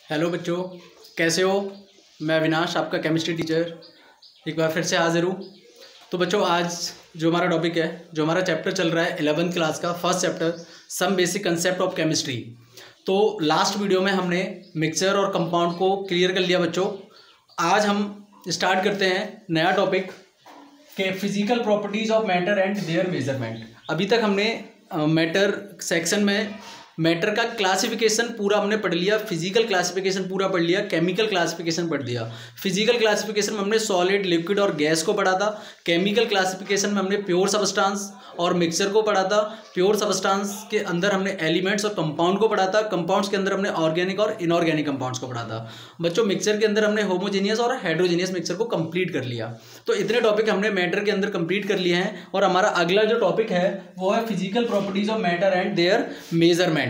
Hello बच्चों, कैसे हो। मैं अविनाश, आपका केमिस्ट्री टीचर, एक बार फिर से हाजिर हूँ। तो बच्चों, आज जो हमारा टॉपिक है, जो हमारा चैप्टर चल रहा है 11th क्लास का first chapter, some basic concept of chemistry. तो लास्ट वीडियो में हमने मिक्सचर और कंपाउंड को क्लियर कर लिया बच्चों। आज हम स्टार्ट करते हैं नया टॉपिक के physical properties of matter and their measurement. अभी तक हमने मैटर सेक्शन में मैटर का क्लासिफिकेशन पूरा हमने पढ़ लिया, फिजिकल क्लासिफिकेशन पूरा पढ़ लिया, केमिकल क्लासिफिकेशन पढ़ लिया। फिजिकल क्लासिफिकेशन में हमने सॉलिड, लिक्विड और गैस को पढ़ा था। केमिकल क्लासिफिकेशन में हमने प्योर सब्सटेंस और मिक्सचर को पढ़ा था। प्योर सब्सटेंस के अंदर हमने एलिमेंट्स और कंपाउंड को पढ़ा था। कंपाउंड्स के अंदर हमने ऑर्गेनिक और इनऑर्गेनिक कंपाउंड्स को पढ़ा था। बच्चों, मिक्सचर के अंदर हमने होमोजेनियस और हेट्रोजेनियस मिक्सचर को कंप्लीट कर लिया। तो इतने टॉपिक हमने मैटर के अंदर कंप्लीट कर लिए हैं और हमारा अगला जो टॉपिक है वो है physical properties of matter and their measurement,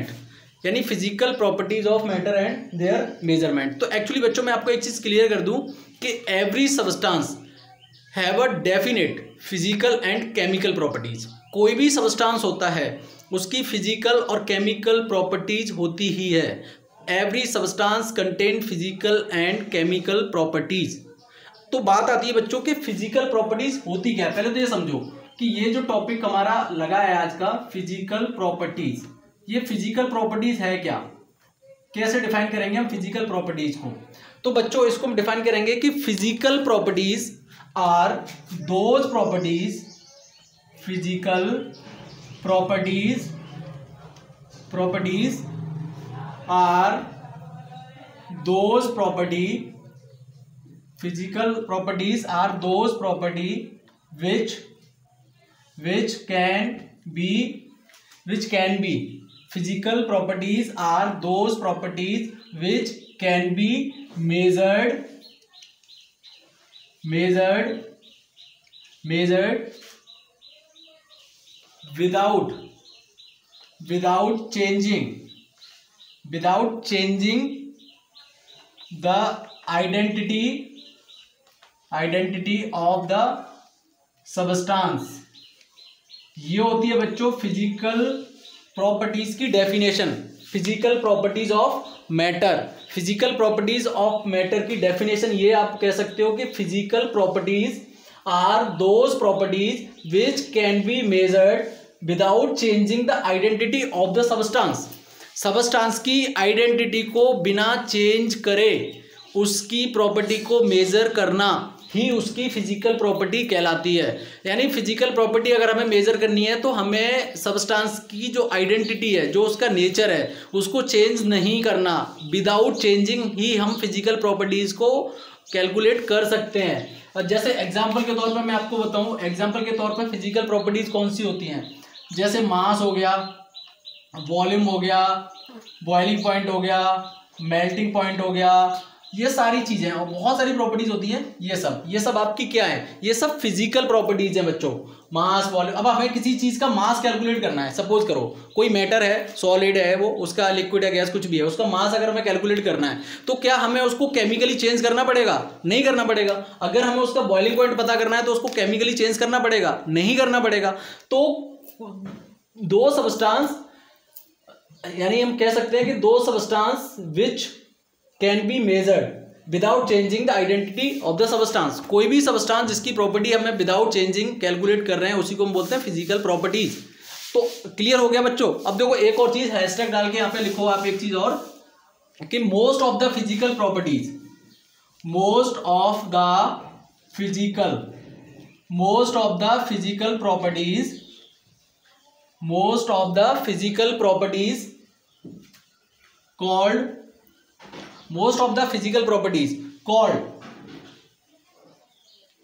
यानी physical properties of matter and their measurement. तो एक्चुअली बच्चों, मैं आपको एक चीज क्लियर कर दूं कि every substance have a definite physical and chemical properties. कोई भी सब्सटेंस होता है उसकी फिजिकल और केमिकल प्रॉपर्टीज होती ही है। Every substance contain physical and chemical properties. तो बात आती है बच्चों के फिजिकल प्रॉपर्टीज होती क्या है। पहले तो ये समझो कि ये जो टॉपिक हमारा लगा है आज का, फिजिकल प्रॉपर्टीज, ये फिजिकल प्रॉपर्टीज है क्या, कैसे डिफाइन करेंगे हम फिजिकल प्रॉपर्टीज को। तो बच्चों, इसको हम डिफाइन करेंगे कि physical properties are those properties, physical properties are those property, physical properties are those property which can be physical properties are those properties which can be measured without changing the identity of the substance. ये होती है बच्चों physical properties की definition. Physical properties of matter, physical properties of matter की definition ये आप कह सकते हो कि physical properties are those properties which can be measured without changing the identity of the substance. Substance की आइडेंटिटी को बिना चेंज करे उसकी प्रॉपर्टी को मेजर करना ही उसकी फिजिकल प्रॉपर्टी कहलाती है। यानी फिजिकल प्रॉपर्टी अगर हमें मेजर करनी है तो हमें सबस्टेंस की जो आइडेंटिटी है, जो उसका नेचर है, उसको चेंज नहीं करना। विदाउट चेंजिंग ही हम फिजिकल प्रॉपर्टीज को कैलकुलेट कर सकते हैं। जैसे एग्जांपल के तौर पर मैं आपको बताऊं, एग्जांपल के तौर पर फिजिकल प्रॉपर्टीज कौन सी होती हैं, जैसे मास हो गया, वॉल्यूम हो गया, बॉइलिंग पॉइंट हो गया, मेल्टिंग पॉइंट हो गया, ये सारी चीजें और बहुत सारी प्रॉपर्टीज होती हैं। ये सब आपकी क्या है, ये सब फिजिकल प्रॉपर्टीज हैं बच्चों। मास, वॉल्यूम। अब हमें किसी चीज का मास कैलकुलेट करना है, सपोज करो कोई मैटर है, सॉलिड है वो, उसका लिक्विड है, गैस, कुछ भी है, उसका मास अगर हमें कैलकुलेट करना है तो क्या हमें उसको केमिकली चेंज करना पड़ेगा? नहीं करना पड़ेगा। अगर हमें उसका बॉइलिंग पॉइंट पता करना है तो उसको केमिकली चेंज करना पड़ेगा? नहीं करना पड़ेगा। तो दो सबस्टेंस, यानी हम कह सकते हैं कि दो substance which can be measured without changing the identity of the substance. कोई भी सबस्टेंस जिसकी प्रॉपर्टी हमें विदाउट चेंजिंग कैलकुलेट कर रहे हैं उसी को हम बोलते हैं फिजिकल प्रॉपर्टीज। तो क्लियर हो गया बच्चों। अब देखो एक और चीज, हैशटैग डाल के यहाँ पे लिखो आप एक चीज और, कि most of the physical properties, most of the physical properties called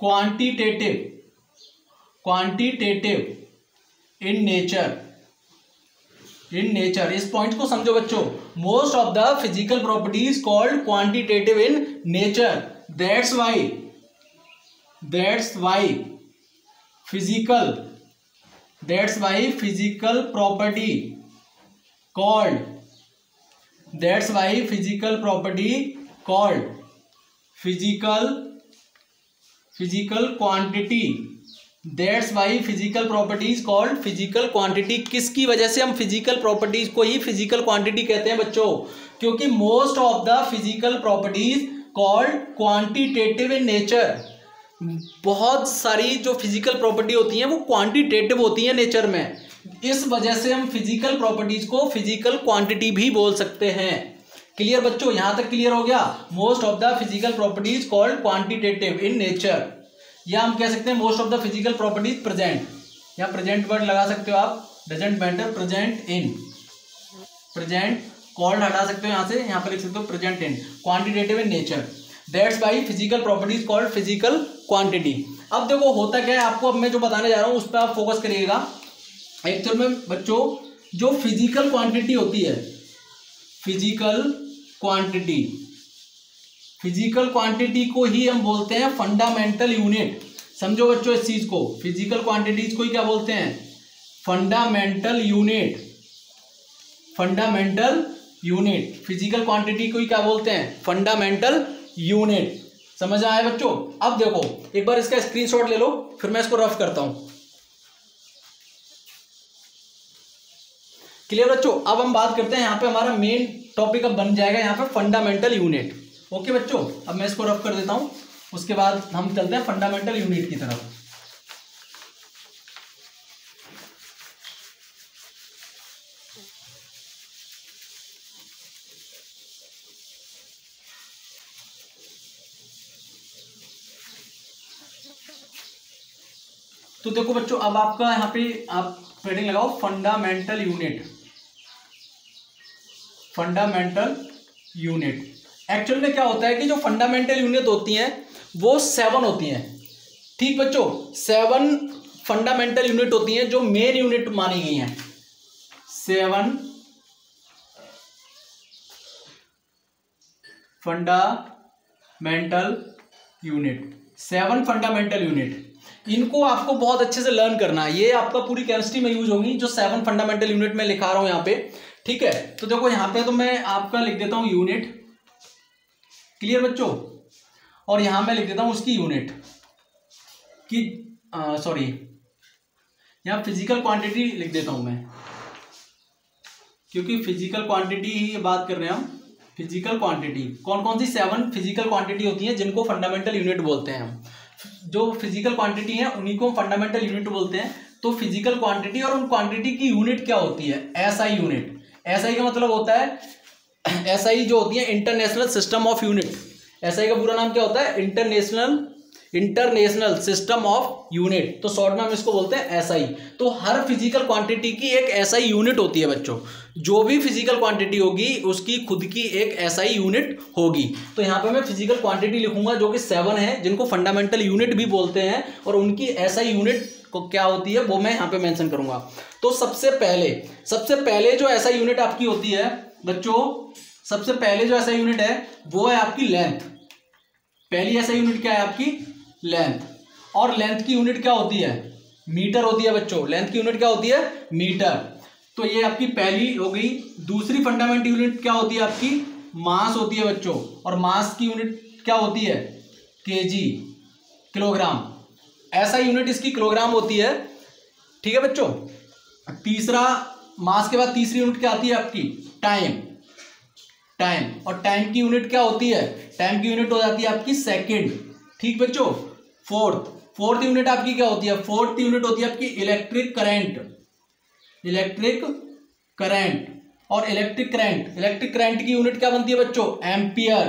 quantitative in nature। इस पॉइंट को समझो बच्चों। Most of the physical properties called quantitative in nature. That's why physical property called physical quantity that's why physical properties called physical quantity. किसकी वजह से हम physical properties को ही physical quantity कहते हैं बच्चों? क्योंकि most of the physical properties called quantitative in nature. बहुत सारी जो फिजिकल प्रॉपर्टी होती हैं वो क्वांटिटेटिव होती हैं नेचर में, इस वजह से हम फिजिकल प्रॉपर्टीज को फिजिकल क्वांटिटी भी बोल सकते हैं। क्लियर बच्चों, यहां तक क्लियर हो गया? Most of the physical properties called quantitative in nature, या हम कह सकते हैं most of the physical properties present, या प्रेजेंट वर्ड लगा सकते हो आप, doesn't matter, present in, present called हटा सकते हो यहां से, यहां पर लिख सकते हो present in, quantitative in nature. That's why physical properties called physical quantity. अब देखो होता क्या है, आपको अब मैं जो बताने जा रहा हूं उस पर आप फोकस करिएगा। एक्चुअल में बच्चों जो फिजिकल क्वांटिटी होती है, फिजिकल क्वांटिटी, फिजिकल क्वांटिटी को ही हम बोलते हैं फंडामेंटल यूनिट। समझो बच्चों इस चीज को, फिजिकल क्वांटिटीज को ही क्या बोलते हैं? Fundamental unit, fundamental unit. Physical quantity को ही क्या बोलते हैं? Fundamental unit. समझ आया बच्चों? अब देखो एक बार इसका स्क्रीनशॉट ले लो, फिर मैं इसको रफ करता हूं। क्लियर बच्चों? अब हम बात करते हैं, यहां पे हमारा मेन टॉपिक अब बन जाएगा यहां पे फंडामेंटल यूनिट। ओके बच्चों, अब मैं इसको रफ कर देता हूं, उसके बाद हम चलते हैं फंडामेंटल यूनिट की तरफ। तो देखो बच्चों, अब आपका यहां पे आप हेडिंग लगाओ fundamental unit, fundamental unit. Actual में क्या होता है कि जो फंडामेंटल यूनिट होती हैं वो 7 होती हैं। ठीक बच्चों, 7 फंडामेंटल यूनिट होती हैं जो मेन यूनिट मानी गई हैं। 7 फंडामेंटल यूनिट, 7 फंडामेंटल यूनिट। इनको आपको बहुत अच्छे से लर्न करना है, ये आपका पूरी केमिस्ट्री में यूज होगी जो 7 फंडामेंटल यूनिट में लिखा रहा हूं यहां पे। ठीक है, तो देखो यहां पे तो मैं आपका लिख देता हूं यूनिट। क्लियर बच्चों? और यहां मैं लिख देता हूं उसकी यूनिट की, सॉरी यहां फिजिकल क्वांटिटी लिख देता हूं मैं, क्योंकि फिजिकल क्वांटिटी ही बात कर रहे हैं हम। फिजिकल क्वांटिटी कौन कौन सी 7 फिजिकल क्वांटिटी होती हैं जिनको फंडामेंटल यूनिट बोलते हैं हम। जो फिजिकल क्वांटिटी है उन्हीं को फंडामेंटल यूनिट बोलते हैं। तो फिजिकल क्वांटिटी और उन क्वांटिटी की यूनिट क्या होती है? SI unit. एसआई का मतलब होता है, एसआई जो होती है international system of unit. SI का पूरा नाम क्या होता है? International system of unit. तो शॉर्ट में हम इसको बोलते हैं एसआई। तो हर फिजिकल क्वांटिटी की एक एसआई यूनिट होती है बच्चों। जो भी फिजिकल क्वांटिटी होगी उसकी खुद की एक एसआई यूनिट होगी। तो यहाँ पे मैं फिजिकल क्वांटिटी लिखूंगा जो कि 7 है, जिनको फंडामेंटल यूनिट भी बोलते हैं, और उनकी एसआई यूनिट को क्या होती है वो मैं यहाँ पे मेंशन करूंगा। तो सबसे पहले जो एसआई यूनिट आपकी होती है बच्चों, सबसे पहले जो एसआई यूनिट है वो है आपकी लेंथ। पहली एसआई यूनिट क्या है? आपकी लेंथ। और लेंथ की यूनिट क्या होती है? मीटर होती है बच्चों। लेंथ की यूनिट क्या होती है? मीटर। तो ये आपकी पहली हो गई। दूसरी फंडामेंटल यूनिट क्या होती है? आपकी मास होती है बच्चों। और मास की यूनिट क्या होती है? KG, kilogram. ऐसा यूनिट इसकी किलोग्राम होती है। ठीक है बच्चों। तीसरा, मास के बाद तीसरी यूनिट क्या आती है आपकी? टाइम। टाइम, और टाइम की यूनिट क्या होती है? टाइम की यूनिट हो जाती है आपकी सेकंड। ठीक बच्चों। फोर्थ यूनिट आपकी क्या होती है? फोर्थ यूनिट होती है आपकी इलेक्ट्रिक करंट। Electric current. और इलेक्ट्रिक करंट की यूनिट क्या बनती है बच्चों? एम्पियर।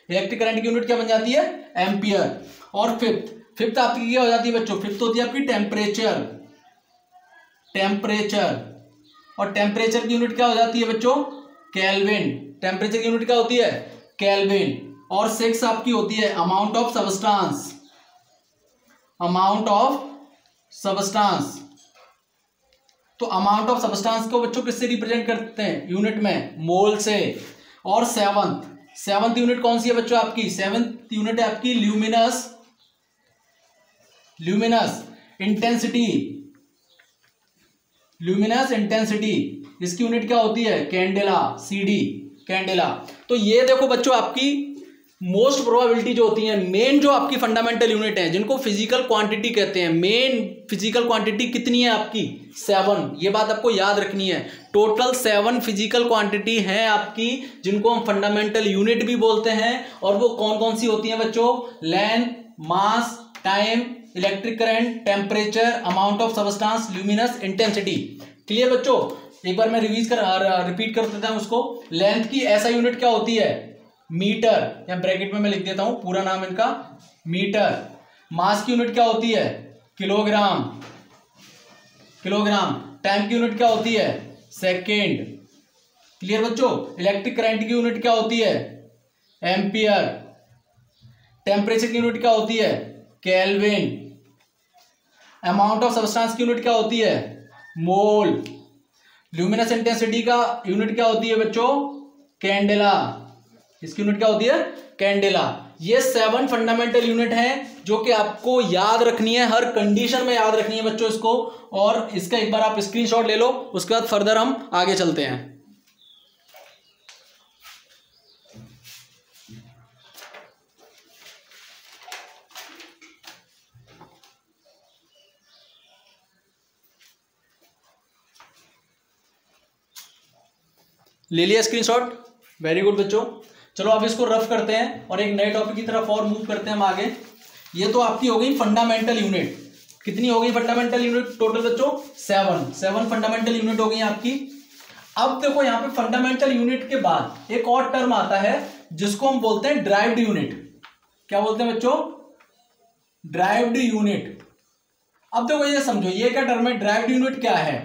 इलेक्ट्रिक करंट की यूनिट क्या बन जाती है? एम्पियर। और फिफ्थ आपकी क्या हो जाती है बच्चों? फिफ्थ होती है आपकी टेम्परेचर। और टेम्परेचर की यूनिट क्या हो जाती है बच्चों? केल्विन। टेम्परेचर की यूनिट क्या होती है? केल्विन। और 6 आपकी होती है अमाउंट ऑफ सब्सटेंस। तो अमाउंट ऑफ सब्सटेंस को बच्चों किससे रिप्रेजेंट करते हैं? यूनिट में, मोल से। और सेवंथ यूनिट कौन सी है बच्चों आपकी? सेवंथ यूनिट है आपकी ल्यूमिनस इंटेंसिटी। इसकी यूनिट क्या होती है? Candela, CD candela. तो ये देखो बच्चों आपकी मोस्ट प्रोबेबिलिटी जो होती है, मेन जो आपकी फंडामेंटल यूनिट है जिनको फिजिकल क्वांटिटी कहते हैं, मेन फिजिकल क्वांटिटी कितनी है आपकी? 7। ये बात आपको याद रखनी है। टोटल 7 फिजिकल क्वांटिटी हैं आपकी जिनको हम फंडामेंटल यूनिट भी बोलते हैं। और वो कौन कौन सी होती हैं बच्चों? Length, mass, time, electric current, temperature, amount of substance, luminous intensity. Clear बच्चों? एक बार मैं रिपीट कर देता हूं उसको। लेंथ की ऐसा यूनिट क्या होती है? मीटर, या ब्रैकेट में मैं लिख देता हूं पूरा नाम इनका, मीटर। मास की यूनिट क्या होती है? Kilogram, kilogram. टाइम की यूनिट क्या होती है? सेकेंड। क्लियर बच्चों? इलेक्ट्रिक करंट की यूनिट क्या होती है? एम्पियर। टेम्परेचर की यूनिट क्या होती है? केल्विन। अमाउंट ऑफ सब्सटेंस की यूनिट क्या होती है? मोल। ल्यूमिनस इंटेंसिटी का यूनिट क्या होती है बच्चों? कैंडेला। इसकी यूनिट क्या होती है? कैंडेला। ये 7 फंडामेंटल यूनिट हैं जो कि आपको याद रखनी है, हर कंडीशन में याद रखनी है बच्चों इसको। और इसका एक बार आप स्क्रीनशॉट ले लो, उसके बाद फर्दर हम आगे चलते हैं। ले लिया स्क्रीनशॉट? वेरी गुड बच्चों। चलो अब इसको रफ करते हैं और एक नए टॉपिक की तरफ और मूव करते हैं हम आगे। ये तो आपकी हो गई फंडामेंटल यूनिट। कितनी हो गई फंडामेंटल यूनिट टोटल बच्चों? 7 फंडामेंटल यूनिट हो गई आपकी। अब देखो यहाँ पे फंडामेंटल यूनिट के बाद एक और टर्म आता है जिसको हम बोलते हैं ड्राइव्ड यूनिट। क्या बोलते हैं बच्चों? Derived unit. अब देखो ये समझो, ये क्या टर्म है? ड्राइव्ड यूनिट क्या है?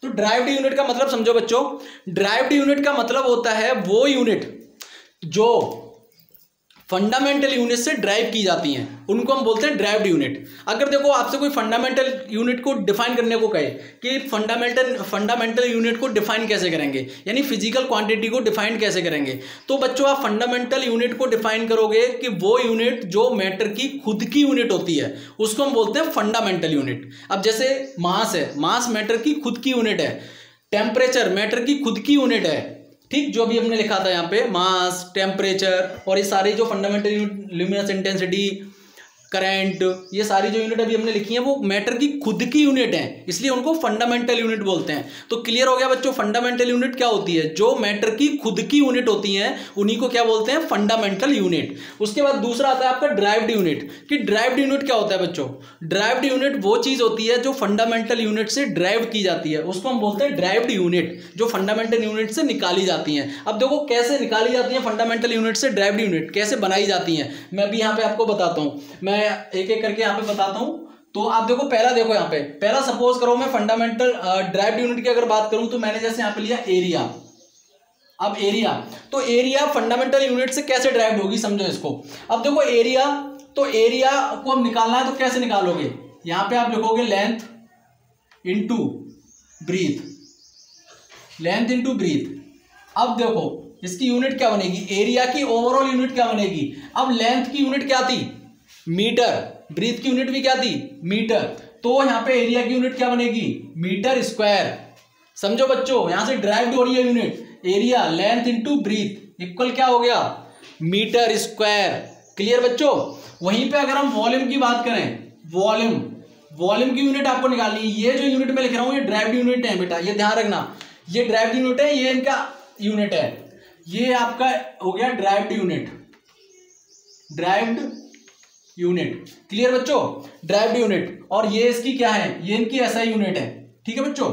तो ड्राइव्ड यूनिट का मतलब समझो बच्चों, ड्राइव्ड यूनिट का मतलब होता है वो यूनिट जो फंडामेंटल यूनिट से ड्राइव की जाती हैं, उनको हम बोलते हैं ड्राइव्ड यूनिट। अगर देखो आपसे कोई फंडामेंटल यूनिट को डिफाइन करने को कहे कि फंडामेंटल यूनिट को डिफाइन कैसे करेंगे, यानी फिजिकल क्वांटिटी को डिफाइन कैसे करेंगे, तो बच्चों आप फंडामेंटल यूनिट को डिफाइन करोगे कि वो यूनिट जो मैटर की खुद की यूनिट होती है उसको हम बोलते हैं फंडामेंटल यूनिट। अब जैसे मास है, मास मैटर की खुद की यूनिट है। टेम्परेचर मैटर की खुद की यूनिट है, ठीक, जो भी हमने लिखा था यहाँ पे, मास, टेम्परेचर और ये सारे जो fundamental unit, luminous intensity, current, ये सारी जो यूनिट अभी हमने लिखी है वो मैटर की खुद की यूनिट है, इसलिए उनको फंडामेंटल यूनिट बोलते हैं। तो क्लियर हो गया बच्चों, फंडामेंटल यूनिट क्या होती है? जो मैटर की खुद की यूनिट होती हैं उन्हीं को क्या बोलते हैं? Fundamental unit. उसके बाद दूसरा आता है आपका ड्राइव्ड यूनिट। कि ड्राइव्ड यूनिट क्या होता है बच्चों? ड्राइव्ड यूनिट वो चीज होती है जो फंडामेंटल यूनिट से ड्राइव की जाती है, उसको हम बोलते हैं ड्राइव्ड यूनिट, जो फंडामेंटल यूनिट से निकाली जाती हैं। अब देखो कैसे निकाली जाती है फंडामेंटल यूनिट से ड्राइव्ड यूनिट, कैसे बनाई जाती हैं, मैं अभी यहाँ पे आपको बताता हूँ। मैं एक एक करके यहाँ पे बताता हूँ। तो आप देखो, पहला देखो यहाँ पे, पहला सपोज करो मैं फंडामेंटल ड्राइव्ड यूनिट की अगर बात करूं तो मैंने जैसे यहाँ पे लिया एरिया। अब एरिया, तो एरिया फंडामेंटल यूनिट से कैसे ड्राइव्ड होगी समझो इसको। अब देखो एरिया, तो एरिया को हम निकालना है तो कैसे निकालोगे? यहाँ पे आप लिखोगे length into breadth, length into breadth. अब देखो इसकी यूनिट क्या बनेगी? एरिया की ओवरऑल यूनिट क्या बनेगी? अब लेंथ की यूनिट क्या थी? मीटर। ब्रीथ की यूनिट भी क्या थी? मीटर। तो यहां पे एरिया की यूनिट क्या बनेगी? Metre square. समझो बच्चों, यहां से ड्राइव्ड हो रही है unit, area length into breadth equal क्या हो गया? Metre square. क्लियर बच्चों? वहीं पे अगर हम वॉल्यूम की बात करें, वॉल्यूम की यूनिट आपको निकालनी है। ये जो यूनिट मैं लिख रहा हूं ये ड्राइव्ड यूनिट है बेटा, ये ध्यान रखना, ये ड्राइव्ड यूनिट है, ये इनका यूनिट है, ये आपका हो गया derived unit, derived unit. Clear बच्चों? Derived unit. और ये इसकी क्या है? ये इनकी एसआई यूनिट है। ठीक है बच्चों?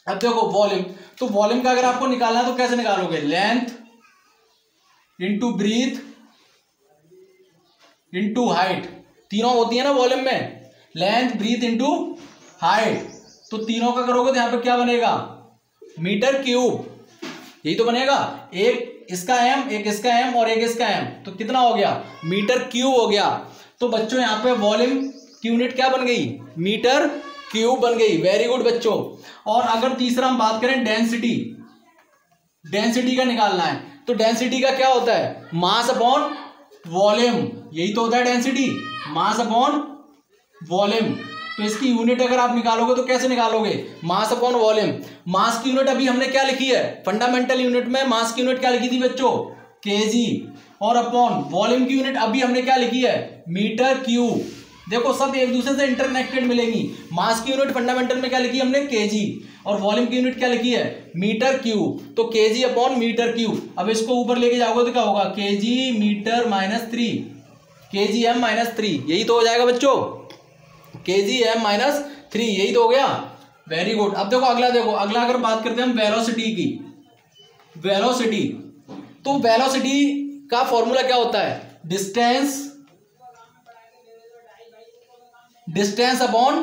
अब देखो वॉल्यूम, तो वॉल्यूम का अगर आपको निकालना है तो कैसे निकालोगे? Length into breadth into height, तीनों होती है ना वॉल्यूम में, लेंथ ब्रीथ इंटू हाइट। तो तीनों का करोगे तो यहां पे क्या बनेगा? मीटर क्यूब, यही तो बनेगा। एक इसका एम, एक इसका एम और एक इसका एम, तो कितना हो गया? मीटर क्यूब हो गया। तो बच्चों यहाँ पे वॉल्यूम की यूनिट क्या बन गई? मीटर क्यूब बन गई। वेरी गुड बच्चों। और अगर तीसरा हम बात करें डेंसिटी, डेंसिटी का निकालना है तो डेंसिटी का क्या होता है? मास अपॉन वॉल्यूम, यही तो होता है डेंसिटी, मास अपॉन वॉल्यूम। तो इसकी यूनिट अगर आप निकालोगे तो कैसे निकालोगे? Mass upon volume. मास की यूनिट अभी हमने क्या लिखी है? फंडामेंटल यूनिट में मास की यूनिट क्या लिखी थी बच्चों? केजी, और अपॉन वॉल्यूम की यूनिट अभी हमने क्या लिखी है, मीटर क्यूब। देखो सब एक दूसरे से इंटरकनेक्टेड मिलेंगी। मास की यूनिट फंडामेंटल में क्या लिखी हमने, केजी, और वॉल्यूम की यूनिट क्या लिखी है, मीटर क्यूब। तो केजी अपॉन मीटर क्यूब। अब इसको ऊपर लेके जाओगे तो क्या होगा, केजी मीटर -3, केजी m -3, यही तो हो जाएगा बच्चों, केजी m -3, यही तो हो गया। Very good. अब देखो अगला, देखो अगला अगर बात करते हैं हम वेलोसिटी की, वेलोसिटी, तो वेलोसिटी का फॉर्मूला क्या होता है, डिस्टेंस अपॉन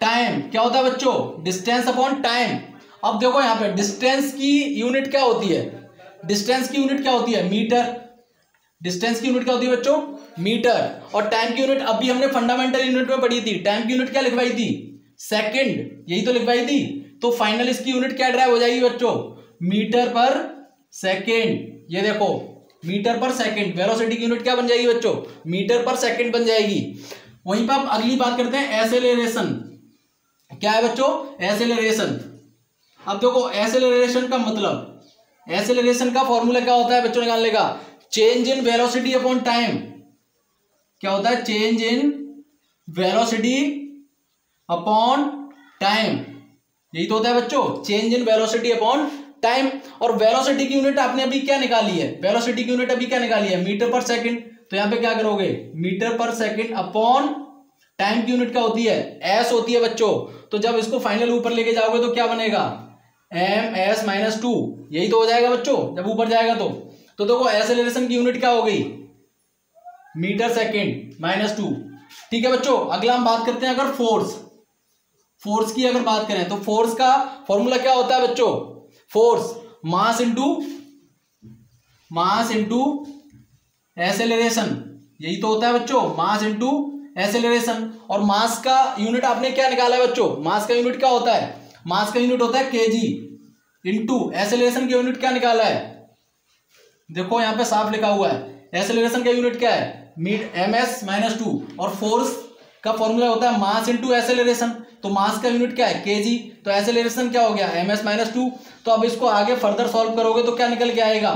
टाइम। क्या होता है बच्चों, डिस्टेंस अपॉन टाइम। अब देखो यहां पे डिस्टेंस की यूनिट क्या होती है, डिस्टेंस की यूनिट क्या होती है, मीटर। डिस्टेंस की यूनिट क्या होती है बच्चों, मीटर। और टाइम की यूनिट अभी हमने फंडामेंटल यूनिट में पढ़ी थी, टाइम की यूनिट क्या लिखवाई थी, सेकंड, यही तो लिखवाई थी। तो फाइनल इसकी यूनिट क्या ड्राइव हो जाएगी बच्चों, मीटर पर सेकेंड। ये देखो मीटर पर सेकेंड, वेलोसिटी की यूनिट क्या बन जाएगी बच्चों, मीटर पर सेकेंड बन जाएगी। वहीं पर आप अगली बात करते हैं एसेलेरेशन। क्या है बच्चों, एसेलेरेशन। अब देखो एसेलेरेशन का मतलब, एसेलेरेशन का फॉर्मूला क्या होता है बच्चों निकालने का, change in velocity upon time. क्या होता है, change in velocity upon time, यही तो होता है बच्चों, change in velocity upon time. और वेलोसिटी की यूनिट आपने अभी क्या निकाली है, वेलोसिटी की यूनिट अभी क्या निकाली है, मीटर पर सेकंड। तो यहां पे क्या करोगे, मीटर पर सेकंड अपॉन टाइम की यूनिट क्या होती है, एस होती है बच्चों। तो जब इसको फाइनल ऊपर लेके जाओगे तो क्या बनेगा, ms -2, यही तो हो जाएगा बच्चों जब ऊपर जाएगा तो देखो एसेलेरेशन की यूनिट क्या हो गई, मीटर सेकंड -2। ठीक है बच्चों। अगला हम बात करते हैं अगर फोर्स की अगर बात करें तो फोर्स का फॉर्मूला क्या होता है बच्चों, फोर्स मास इंटू एसेलेरेशन, यही तो होता है बच्चों, मास इंटू एसेलेरेशन। और मास का यूनिट आपने क्या निकाला है बच्चों, मास का यूनिट क्या होता है, मास का यूनिट होता है केजी, इंटू एसेलेरेशन की यूनिट क्या निकाला है, देखो यहां पे साफ लिखा हुआ है, एसेलेरेशन का यूनिट क्या है, ms -2, और फोर्स का फॉर्मूला होता है मास इंटू एसेलेरेशन। तो मास का यूनिट क्या है, केजी, तो एसेलेरेशन क्या हो गया, ms -2। तो अब इसको आगे फर्दर सॉल्व करोगे तो क्या निकल के आएगा,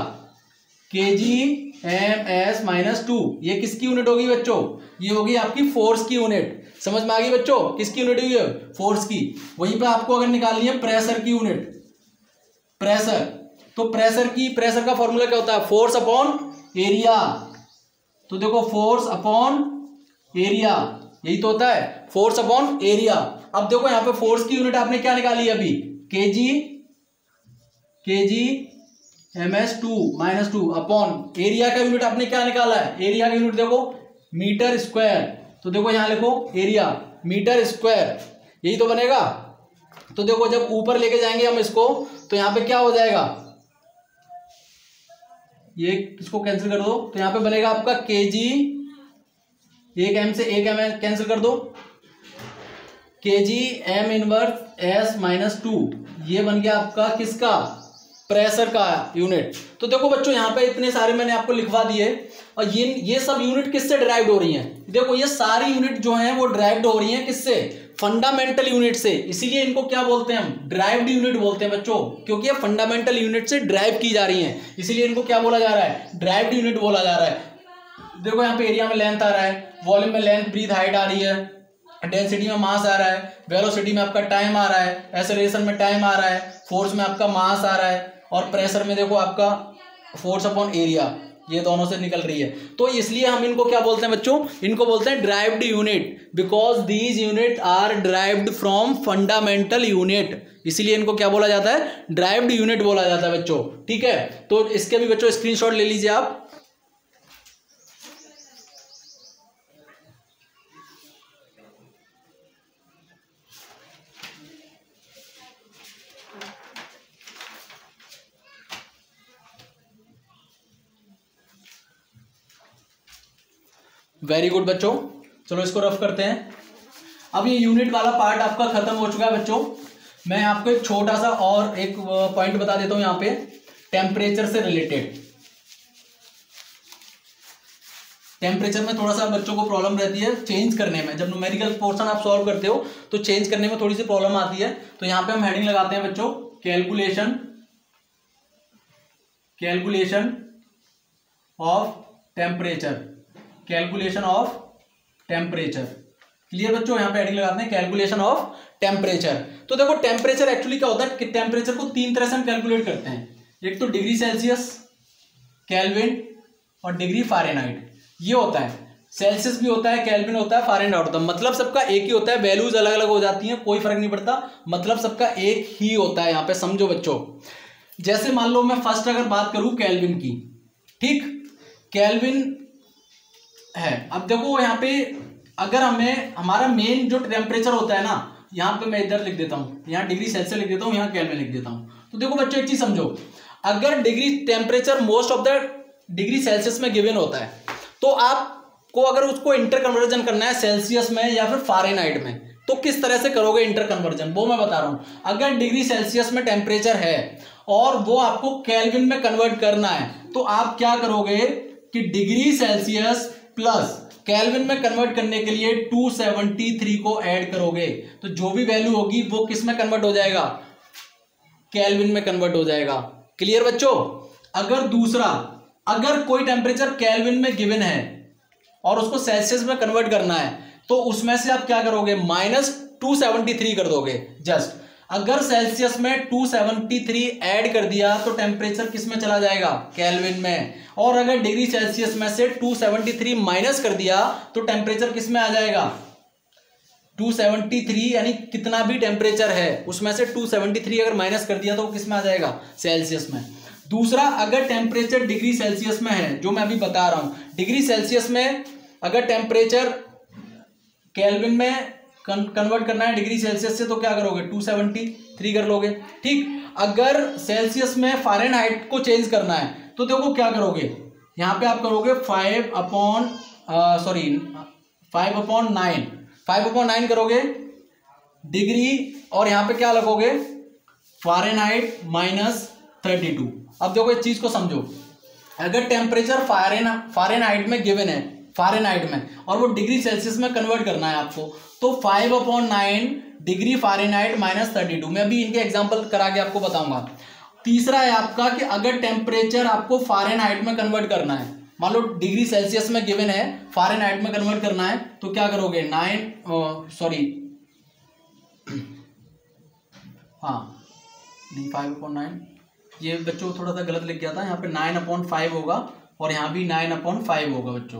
केजी ms -2। ये किसकी यूनिट होगी बच्चों, ये होगी आपकी फोर्स की यूनिट। समझ में आ गई बच्चों, किसकी यूनिट हुई है, फोर्स की। वहीं पे आपको अगर निकालनी है प्रेशर की यूनिट, प्रेशर, तो प्रेशर का फॉर्मूला क्या होता है, फोर्स अपॉन एरिया। तो देखो फोर्स अपॉन एरिया, यही तो होता है, फोर्स अपॉन एरिया। अब देखो यहां पे फोर्स की यूनिट आपने क्या निकाली है अभी, केजी ms2 -2 अपॉन एरिया का यूनिट आपने क्या निकाला है, एरिया का यूनिट देखो मीटर स्क्वायर। तो देखो यहां लिखो एरिया मीटर स्क्वायर, यही तो बनेगा। तो देखो जब ऊपर लेके जाएंगे हम इसको तो यहां पे क्या हो जाएगा, ये इसको कैंसिल कर दो तो यहां पे बनेगा आपका केजी, एक एम से एक एम कैंसिल कर दो, केजी m इनवर्स s -2, ये बन गया आपका किसका, प्रेशर का यूनिट। तो देखो बच्चों यहां पे इतने सारे मैंने आपको लिखवा दिए, और ये सब यूनिट किससे डिराइव्ड हो रही हैं, देखो ये सारी यूनिट जो हैं वो डिराइव्ड हो रही हैं किससे, फंडामेंटल यूनिट से। इसीलिए इनको क्या बोलते हैं हम, डिराइव्ड यूनिट बोलते हैं बच्चों, क्योंकि ये फंडामेंटल यूनिट से डिराइव की जा रही हैं, इसीलिए इनको क्या बोला जा रहा है, डिराइव्ड यूनिट बोला जा रहा है। देखो यहाँ पे एरिया में लेंथ आ रहा है, वॉल्यूम में लेंथ, ब्रीथ, हाइट आ रही है, डेंसिटी में मास आ रहा है, वेलोसिटी में आपका टाइम आ रहा है, एसेलेरेशन में टाइम आ रहा है, फोर्स में आपका मास आ रहा है, और प्रेशर में देखो आपका फोर्स अपॉन एरिया, ये दोनों से निकल रही है। तो इसलिए हम इनको क्या बोलते हैं बच्चों, इनको बोलते हैं derived unit, because these unit are derived from fundamental unit, इसीलिए इनको क्या बोला जाता है, डिराइव्ड यूनिट बोला जाता है बच्चों। ठीक है, तो इसके भी बच्चों स्क्रीनशॉट ले लीजिए आप। वेरी गुड बच्चों, चलो इसको रफ करते हैं। अब ये यूनिट वाला पार्ट आपका खत्म हो चुका है बच्चों। मैं आपको एक छोटा सा और एक पॉइंट बता देता हूं यहाँ पे, टेम्परेचर से रिलेटेड। टेम्परेचर में थोड़ा सा बच्चों को प्रॉब्लम रहती है चेंज करने में, जब न्यूमेरिकल पोर्शन आप सॉल्व करते हो तो चेंज करने में थोड़ी सी प्रॉब्लम आती है। तो यहाँ पे हम हेडिंग लगाते हैं बच्चों, calculation of temperature, calculation of temperature. Clear बच्चों, यहां पे हेडिंग लगाते हैं कैलकुलेशन ऑफ टेम्परेचर। तो देखो टेम्परेचर एक्चुअली क्या होता है कि टेम्परेचर को तीन तरह से हम कैलकुलेट करते हैं, एक तो डिग्री सेल्सियस, केल्विन और डिग्री फ़ारेनहाइट। ये होता है, सेल्सियस भी होता है, केल्विन होता है, फ़ारेनहाइट होता है, मतलब सबका एक ही होता है, वैल्यूज अलग अलग हो जाती हैं, कोई फर्क नहीं पड़ता, मतलब सबका एक ही होता है। यहां पे समझो बच्चों, जैसे मान लो मैं फर्स्ट अगर बात करूं केल्विन की, ठीक, केल्विन है। अब देखो यहाँ पे अगर हमें हमारा मेन जो टेम्परेचर होता है ना, यहाँ पे मैं इधर लिख देता हूँ, यहाँ डिग्री सेल्सियस लिख देता हूँ, यहाँ केल्विन लिख देता हूँ। तो देखो बच्चों एक चीज समझो, अगर degree temperature most of the degree Celsius में गिवन होता है, तो आपको अगर उसको इंटर कन्वर्जन करना है सेल्सियस में या फिर फ़ारेनहाइट में, तो किस तरह से करोगे इंटर कन्वर्जन, वो मैं बता रहा हूँ। अगर डिग्री सेल्सियस में टेम्परेचर है और वो आपको केल्विन में कन्वर्ट करना है, तो आप क्या करोगे कि डिग्री सेल्सियस प्लस केल्विन में कन्वर्ट करने के लिए 273 को ऐड करोगे, तो जो भी वैल्यू होगी वो किस में कन्वर्ट हो जाएगा, केल्विन में कन्वर्ट हो जाएगा। क्लियर बच्चों। अगर दूसरा, अगर कोई टेम्परेचर केल्विन में गिवन है और उसको सेल्सियस में कन्वर्ट करना है, तो उसमें से आप क्या करोगे, -273 कर दोगे जस्ट। अगर सेल्सियस में 273 ऐड कर दिया तो टेम्परेचर किस में चला जाएगा, केल्विन में। और अगर डिग्री सेल्सियस में से 273 माइनस कर दिया तो टेम्परेचर किस में आ जाएगा, 273, यानी कितना भी टेम्परेचर है उसमें से 273 अगर माइनस कर दिया तो वो किस में आ जाएगा, सेल्सियस में। दूसरा, अगर टेम्परेचर डिग्री सेल्सियस में है, जो मैं अभी बता रहा हूं, डिग्री सेल्सियस में अगर टेम्परेचर केल्विन में कन्वर्ट करना है डिग्री सेल्सियस से, तो क्या करोगे, 273 कर लोगे, ठीक। अगर सेल्सियस में फ़ारेनहाइट को चेंज करना है, तो देखो क्या करोगे, यहां पे आप करोगे 5/9 करोगे डिग्री, और यहां पे क्या लगोगे, फ़ारेनहाइट -32। अब देखो इस चीज को समझो, अगर टेम्परेचर फ़ारेनहाइट में गिवन है, फ़ारेनहाइट में, और वो डिग्री सेल्सियस में कन्वर्ट करना है आपको, तो 5/9 डिग्री फ़ारेनहाइट -32। मैं अभी इनके एग्जांपल करा के आपको बताऊंगा। तीसरा है आपका कि अगर टेम्परेचर आपको फ़ारेनहाइट में कन्वर्ट करना है, मान लो डिग्री सेल्सियस में गिवन है, फ़ारेनहाइट में कन्वर्ट करना है, तो क्या करोगे, 5/9, ये बच्चों थोड़ा सा गलत लिख गया था, यहाँ पे 9/5 होगा और यहाँ भी 9/5 होगा बच्चों।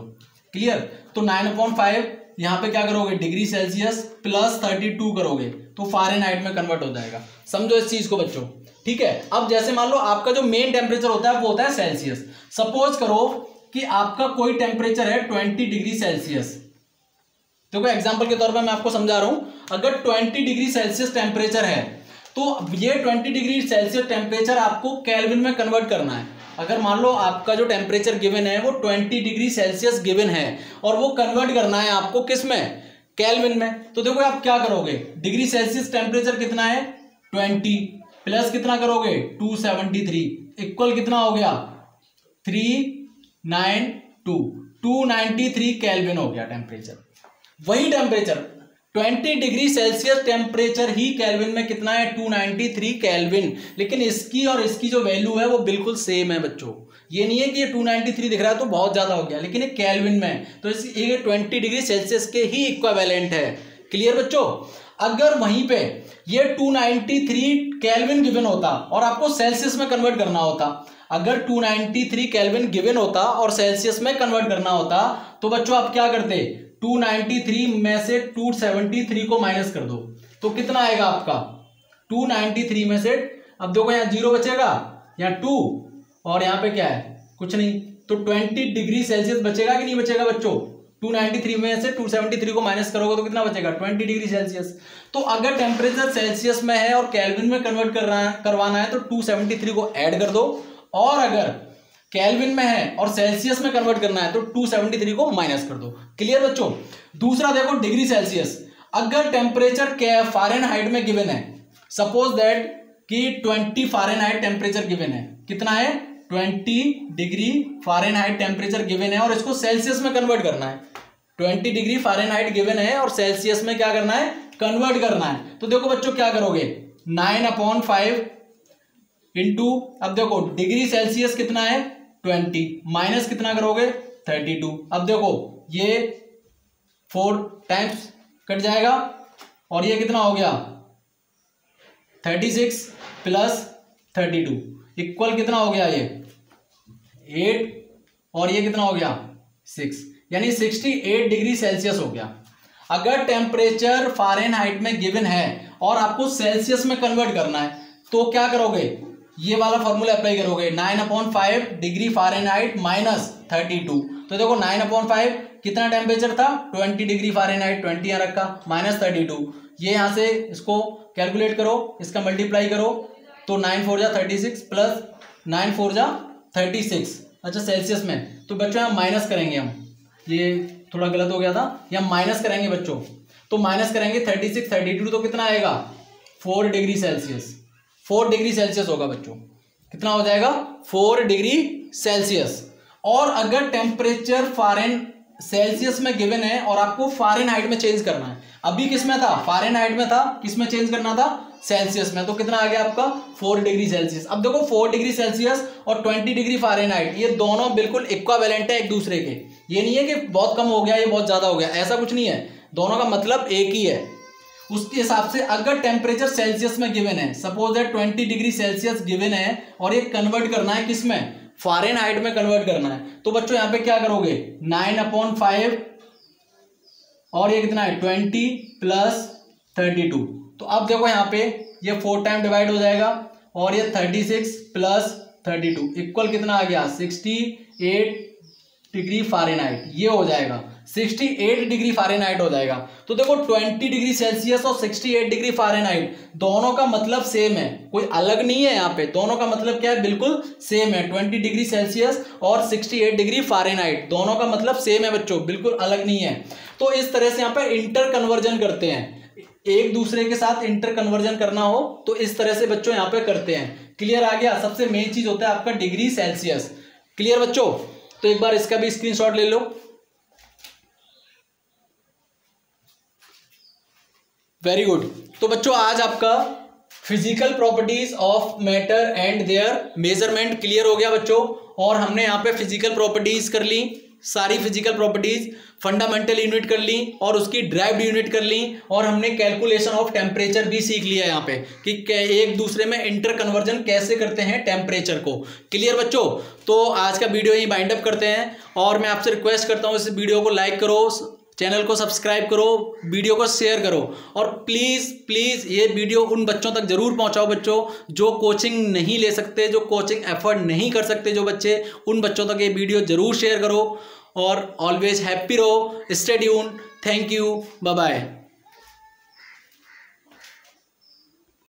क्लियर। तो 9/5 यहाँ पे क्या करोगे, डिग्री सेल्सियस प्लस 32 करोगे तो फ़ारेनहाइट में कन्वर्ट हो जाएगा। समझो इस चीज को बच्चों, ठीक है। अब जैसे मान लो आपका जो मेन टेम्परेचर होता है वो होता है सेल्सियस। सपोज करो कि आपका कोई टेम्परेचर है 20 डिग्री सेल्सियस। देखो एग्जाम्पल के तौर पर मैं आपको समझा रहा हूं, अगर 20 डिग्री सेल्सियस टेम्परेचर है तो ये 20 डिग्री सेल्सियस टेम्परेचर आपको केल्विन में कन्वर्ट करना है। अगर मान लो आपका जो टेम्परेचर गिवन है वो 20 डिग्री सेल्सियस गिवन है और वो कन्वर्ट करना है आपको किस में, केल्विन में, तो देखो आप क्या करोगे, डिग्री सेल्सियस टेम्परेचर कितना है 20 प्लस कितना करोगे 273 इक्वल कितना हो गया 293 केल्विन हो गया टेम्परेचर। वही टेम्परेचर 20 डिग्री सेल्सियस टेम्परेचर ही केल्विन में कितना है 293 केल्विन, लेकिन इसकी और इसकी जो वैल्यू है वो बिल्कुल सेम है बच्चों। ये नहीं है कि ये 293 दिख रहा है तो बहुत ज्यादा हो गया, लेकिन ये केल्विन में तो ये 20 डिग्री सेल्सियस के ही इक्विवेलेंट है। क्लियर बच्चों। अगर वहीं पे ये 293 केल्विन गिवन होता और आपको सेल्सियस में कन्वर्ट करना होता, अगर 293 केल्विन गिवन होता और सेल्सियस में कन्वर्ट करना होता तो बच्चों आप क्या करते, 293 में से 273 को माइनस कर दो तो कितना आएगा आपका 293 में से, अब देखो यहाँ 0 बचेगा, यहाँ 2 और यहाँ पे क्या है कुछ नहीं, तो 20 डिग्री सेल्सियस बचेगा कि नहीं बचेगा बच्चों। 293 में से 273 को माइनस करोगे तो कितना बचेगा 20 डिग्री सेल्सियस। तो अगर टेम्परेचर सेल्सियस में है और केल्विन में कन्वर्ट करवाना है तो 273 को ऐड कर दो, और अगर केल्विन में है और सेल्सियस में कन्वर्ट करना है तो 273 को माइनस कर दो। क्लियर बच्चों। दूसरा देखो डिग्री सेल्सियस, अगर टेम्परेचर फ़ारेनहाइट में गिवन है, सपोज दैट कि 20 फ़ारेनहाइट टेम्परेचर गिवन है, कितना है 20 डिग्री फ़ारेनहाइट टेम्परेचर गिवन है और इसको सेल्सियस में कन्वर्ट करना है। 20 डिग्री फ़ारेनहाइट गिवन है और सेल्सियस में क्या करना है, कन्वर्ट करना है। तो देखो बच्चों क्या करोगे 9/5 इंटू, अब देखो डिग्री सेल्सियस कितना है 20 माइनस कितना करोगे 32। अब देखो ये 4 टाइम्स कट जाएगा और ये कितना हो गया 36 प्लस 32 इक्वल कितना हो गया ये 8 और ये कितना हो गया 6, यानी 68 डिग्री सेल्सियस हो गया। अगर टेम्परेचर फ़ारेनहाइट में गिवन है और आपको सेल्सियस में कन्वर्ट करना है तो क्या करोगे, ये वाला फॉर्मूला अप्लाई करोगे 9/5 डिग्री फ़ारेनहाइट माइनस 32। तो देखो 9/5 कितना टेम्परेचर था 20 डिग्री फ़ारेनहाइट, 20 यहाँ रखा, माइनस 32, ये यहाँ से इसको कैलकुलेट करो, इसका मल्टीप्लाई करो तो 9 4 जा 36 प्लस 9 4 जा 36। अच्छा सेल्सियस में तो बच्चों यहाँ माइनस करेंगे हम, ये थोड़ा गलत हो गया था, यहाँ माइनस करेंगे बच्चों, तो माइनस करेंगे 36 32 तो कितना आएगा 4 डिग्री सेल्सियस, 4 डिग्री सेल्सियस होगा बच्चों, कितना हो जाएगा 4 डिग्री सेल्सियस। और अगर टेम्परेचर सेल्सियस में गिवन है और आपको फ़ारेनहाइट में चेंज करना है, अभी किस में था फ़ारेनहाइट में था, किस में चेंज करना था सेल्सियस में, तो कितना आ गया आपका 4 डिग्री सेल्सियस। अब देखो 4 डिग्री सेल्सियस और 20 डिग्री फ़ारेनहाइट ये दोनों बिल्कुल इक्विवेलेंट है एक दूसरे के, ये नहीं है कि बहुत कम हो गया ये बहुत ज़्यादा हो गया, ऐसा कुछ नहीं है, दोनों का मतलब एक ही है। उसके हिसाब से अगर टेम्परेचर सेल्सियस में गिवन है, suppose that 20 degree Celsius given है और ये कन्वर्ट करना है किस में फ़ारेनहाइट में कन्वर्ट करना है, तो बच्चों यहाँ पे क्या करोगे 9/5 और ये कितना है 20 प्लस 32। तो अब देखो यहाँ पे ये 4 टाइम डिवाइड हो जाएगा और ये 36 प्लस 32 इक्वल कितना आ गया 68 डिग्री फ़ारेनहाइट, ये हो जाएगा 68 डिग्री फ़ारेनहाइट हो जाएगा। तो देखो 20 डिग्री सेल्सियस और 68 डिग्री फ़ारेनहाइट दोनों का मतलब सेम है, कोई अलग नहीं है यहाँ पे, दोनों का मतलब क्या है बिल्कुल सेम है। 20 डिग्री सेल्सियस और 68 डिग्री फ़ारेनहाइट दोनों का मतलब सेम है बच्चों, बिल्कुल अलग नहीं है। तो इस तरह से यहाँ पे इंटर कन्वर्जन करते हैं, एक दूसरे के साथ इंटर कन्वर्जन करना हो तो इस तरह से बच्चों यहाँ पे करते हैं। क्लियर आ गया, सबसे मेन चीज होता है आपका डिग्री सेल्सियस। क्लियर बच्चों, तो एक बार इसका भी स्क्रीनशॉट ले लो। Very good. तो बच्चों आज आपका physical properties of matter and their measurement clear हो गया बच्चों, और हमने यहाँ पे फिजिकल प्रॉपर्टीज कर ली, सारी फिजिकल प्रॉपर्टीज, फंडामेंटल यूनिट कर ली और उसकी ड्राइव्ड यूनिट कर ली, और हमने कैलकुलेशन ऑफ टेम्परेचर भी सीख लिया यहाँ पे कि एक दूसरे में इंटर कन्वर्जन कैसे करते हैं टेम्परेचर को। क्लियर बच्चों, तो आज का वीडियो यही बाइंड अप करते हैं, और मैं आपसे रिक्वेस्ट करता हूँ इस वीडियो को लाइक करो, चैनल को सब्सक्राइब करो, वीडियो को शेयर करो, और प्लीज़ प्लीज़ ये वीडियो उन बच्चों तक ज़रूर पहुंचाओ बच्चों जो कोचिंग नहीं ले सकते, जो कोचिंग एफर्ड नहीं कर सकते जो बच्चे, उन बच्चों तक ये वीडियो ज़रूर शेयर करो। और ऑलवेज हैप्पी रहो, stay tuned, thank you, bye bye.